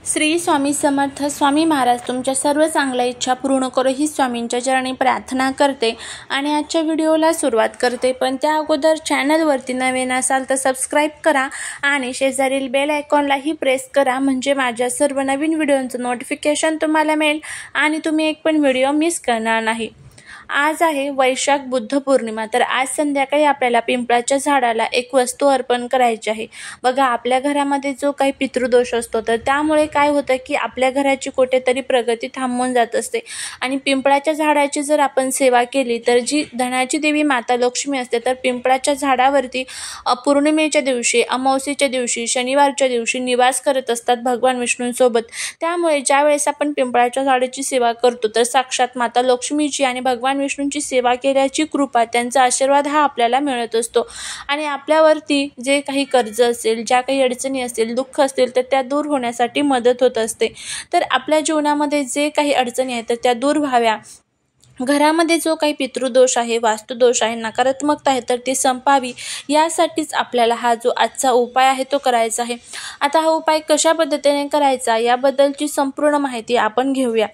श्री स्वामी समर्थ. स्वामी महाराज तुमच्या सर्व चांगल्या इच्छा पूर्ण करो ही स्वामींच्या चरणी प्रार्थना करते आणि आजच्या व्हिडिओला सुरुवात करते. पण त्या अगोदर चॅनलवरती नवीन असाल तर सबस्क्राईब करा आणि शेजारील बेल आयकॉनलाही प्रेस करा, म्हणजे माझ्या सर्व नवीन व्हिडिओंचं नोटिफिकेशन तुम्हाला मिळेल आणि तुम्ही एक पण व्हिडिओ मिस करणार नाही. आज आहे वैशाख बुद्ध पौर्णिमा. तर आज संध्याकाळी आपल्याला पिंपळाच्या झाडाला एक वस्तू अर्पण करायची आहे. बघा, आपल्या घरामध्ये जो काही पितृदोष असतो तर त्यामुळे काय होतं की आपल्या घराची कुठेतरी प्रगती थांबून जात असते आणि पिंपळाच्या झाडाची जर आपण सेवा केली तर जी धनाची देवी माता लक्ष्मी असते तर पिंपळाच्या झाडावरती पौर्णिमेच्या दिवशी, अमावस्येच्या दिवशी, शनिवारच्या दिवशी निवास करत असतात भगवान विष्णूंसोबत. त्यामुळे ज्यावेळेस आपण पिंपळाच्या झाडाची सेवा करतो तर साक्षात माता लक्ष्मीची आणि भगवान विष्णूंची सेवा केल्याची कृपा, त्यांचा आशीर्वाद हा आपल्याला मिळत असतो आणि आपल्यावरती जे काही कर्ज असेल, ज्या काही अडचणी असतील, दुःख असतील तर त्या दूर होण्यासाठी मदत होत असते. तर आपल्या जीवनामध्ये जे काही अडचणी आहेत तर त्या दूर व्हाव्या, घरामध्ये जो काही पितृदोष आहे, वास्तुदोष आहे, नकारात्मकता आहे तर ती संपावी, यासाठीच आपल्याला हा जो आजचा उपाय आहे तो करायचा आहे. आता हा उपाय कशा पद्धतीने करायचा याबद्दलची संपूर्ण माहिती आपण घेऊया.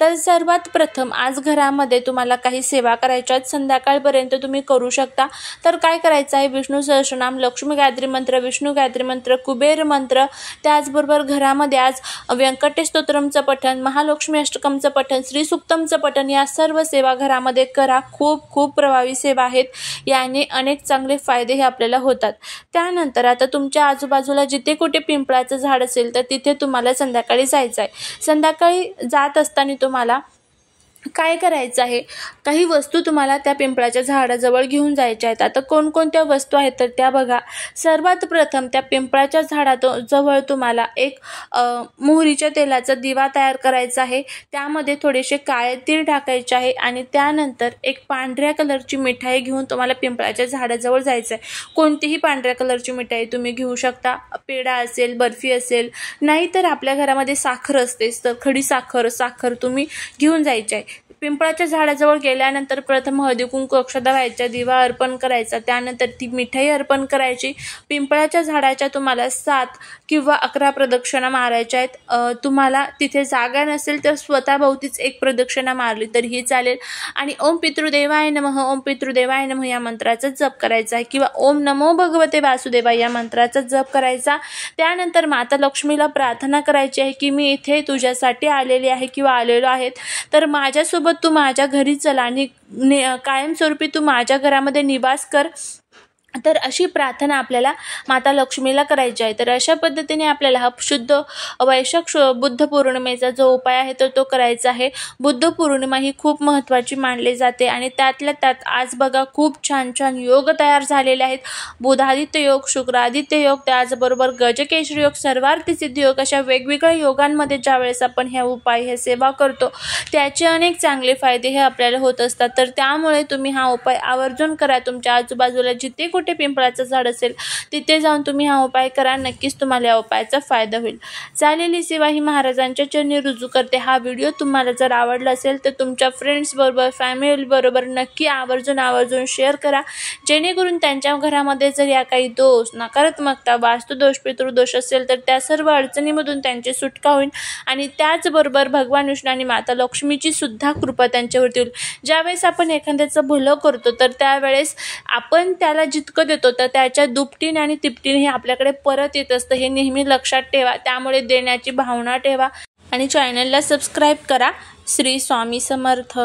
तर सर्वात प्रथम आज घरामध्ये तुम्हाला काही सेवा करायच्या आहेत, संध्याकाळपर्यंत तुम्ही करू शकता. तर काय करायचं आहे, विष्णू सहस्रनाम, लक्ष्मी गायत्री मंत्र, विष्णू गायत्री मंत्र, कुबेर मंत्र, त्याचबरोबर घरामध्ये आज व्यंकटेश स्तोत्रमचं पठण, महालक्ष्मी अष्टकमचं पठण, श्री सूक्तमचं पठण, या सर्व सेवा घरामध्ये करा. खूप खूप प्रभावी सेवा आहेत, याने अनेक चांगले फायदे हे आपल्याला होतात. त्यानंतर आता तुमच्या आजूबाजूला जिथे कुठे पिंपळाचं झाड असेल तर तिथे तुम्हाला संध्याकाळी जायचं आहे. संध्याकाळी जात असताना तुम्हाला काय करायचं आहे, काही वस्तू तुम्हाला त्या पिंपळाच्या झाडाजवळ घेऊन जायच्या आहेत. आता कोणकोणत्या वस्तू आहेत तर त्या बघा. सर्वात प्रथम त्या पिंपळाच्या झाडाजवळ तुम्हाला एक मोहरीच्या तेलाचा दिवा तयार करायचा आहे. त्यामध्ये थोडेसे काळे तीळ टाकायचे आहे आणि त्यानंतर एक पांढऱ्या कलरची मिठाई घेऊन तुम्हाला पिंपळाच्या झाडाजवळ जायचं आहे. कोणतीही पांढऱ्या कलरची मिठाई तुम्ही घेऊ शकता. पेढा असेल, बर्फी असेल, नाहीतर आपल्या घरामध्ये साखर असतेच तर खडी साखर तुम्ही घेऊन जायची आहे. पिंपळाच्या झाडाजवळ गेल्यानंतर प्रथम हळदी कुंकू अक्षता व्हायच्या, दिवा अर्पण करायचा, त्यानंतर ती मिठाई अर्पण करायची. पिंपळाच्या झाडाच्या तुम्हाला 7 किंवा 11 प्रदक्षिणा मारायच्या आहेत. तुम्हाला तिथे जागा नसेल तर स्वतःभोवतीच एक प्रदक्षिणा मारली तरीही चालेल आणि ओम पितृदेवाय नमः, ओम पितृदेवाय नमः या मंत्राचा जप करायचा आहे किंवा ओम नमो भगवते वासुदेवाय या मंत्राचा जप करायचा. त्यानंतर माता लक्ष्मीला प्रार्थना करायची आहे की मी इथे तुझ्यासाठी आलेली आहे किंवा आलेलो आहे, तर माझ्यासोबत तू माझ्या घरी चला आणि कायमस्वरूपी तू माझ्या घरामध्ये निवास कर. तर अशी प्रार्थना आपल्याला माता लक्ष्मीला करायची आहे. तर अशा पद्धतीने आपल्याला हा शुद्ध वैशाख बुद्ध पौर्णिमेचा जो उपाय आहे तर तो करायचा आहे. बुद्ध पौर्णिमा ही खूप महत्त्वाची मानली जाते आणि त्यातल्या त्यात आज बघा खूप छान छान योग तयार झालेले आहेत. बुधादित्य योग, शुक्रादित्य योग, त्याचबरोबर गजकेशरी योग, सर्वार्थी सिद्धी योग, अशा वेगवेगळ्या योगांमध्ये ज्यावेळेस आपण हे उपाय, हे सेवा करतो त्याचे अनेक चांगले फायदे हे आपल्याला होत असतात. तर त्यामुळे तुम्ही हा उपाय आवर्जून करा. तुमच्या आजूबाजूला जिथे कुठे पिंपळाचं झाड असेल तिथे जाऊन तुम्ही हा उपाय करा. नक्कीच तुम्हाला या उपायाचा फायदा होईल. झालेली सेवा ही महाराजांच्या चरणी रुजू करते. हा व्हिडिओ तुम्हाला जर आवडला असेल तर तुमच्या फ्रेंड्स बरोबर, फॅमिली बरोबर नक्की आवर्जून शेअर करा, जेणेकरून त्यांच्या घरामध्ये जर या काही दोष, नकारात्मकता, वास्तुदोष, पितृदोष असेल तर त्या सर्व अडचणीमधून त्यांची सुटका होईल आणि त्याचबरोबर भगवान विष्णू आणि माता लक्ष्मीची सुद्धा कृपा त्यांच्यावरती होईल. ज्यावेळेस आपण एखाद्याचं भलं करतो तर त्यावेळेस आपण त्याला जितकं देतो तर त्याच्या दुपटीने आणि तिपटीने हे आपल्याकडे परत येत असतं. हे नेहमी लक्षात ठेवा. त्यामुळे देण्याची भावना ठेवा आणि चॅनलला सबस्क्राईब करा. श्री स्वामी समर्थ.